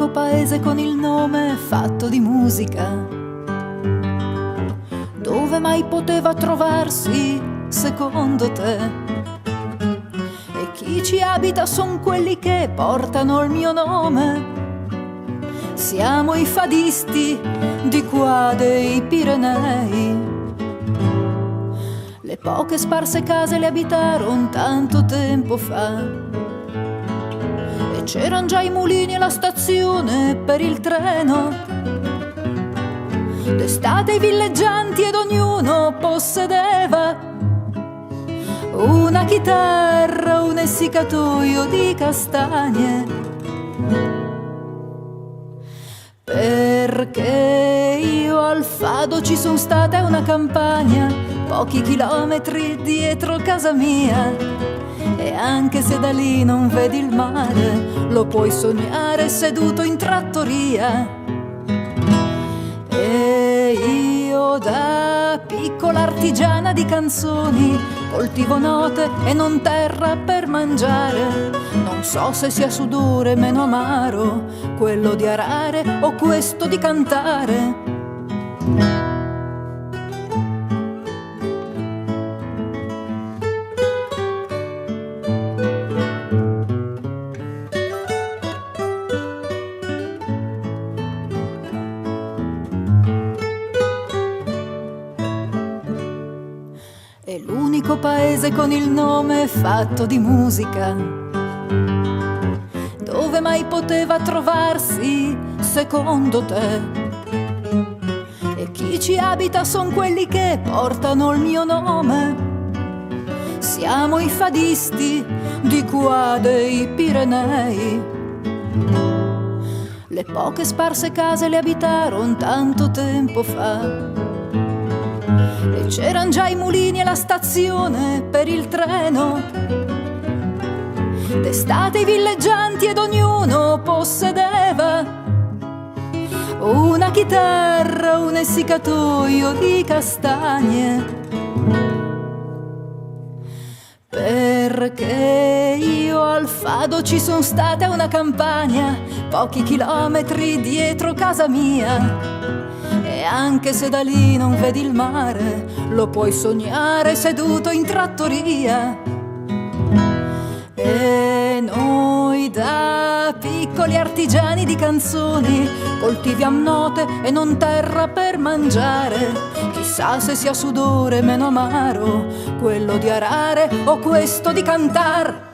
l'unico paese con il nome fatto di musica, dove mai poteva trovarsi, secondo te? E chi ci abita son quelli che portano il mio nome. Siamo i fadisti di qua dei Pirenei. Le poche sparse case le abitaron tanto tempo fa, e c'eran già i mulini e la stazione per il treno. D'estate i villeggianti ed ognuno possedeva una chitarra, un essiccatoio di castagne. Perché io al Fado ci son stata, è una campagna, pochi chilometri dietro casa mia. E anche se da lì non vedi il mare, lo puoi sognare seduto in trattoria. E io da piccola artigiana di canzoni coltivo note e non terra per mangiare. Non so se sia sudore meno amaro, quello di arare o questo di cantare. È l'unico paese con il nome fatto di musica, dove mai poteva trovarsi, secondo te? E chi ci abita son quelli che portano il mio nome. Siamo i fadisti di qua dei Pirenei. Le poche sparse case le abitaron tanto tempo fa, e c'eran già i mulini e la stazione per il treno. D'estate i villeggianti ed ognuno possedeva una chitarra, un essiccatoio di castagne. Perché io al Fado ci son stata, è una campagna, pochi chilometri dietro casa mia. E anche se da lì non vedi il mare, lo puoi sognare seduto in trattoria. E noi da piccoli artigiani di canzoni coltiviam note e non terra per mangiare. Chissà se sia sudore meno amaro, quello di arare o questo di cantar.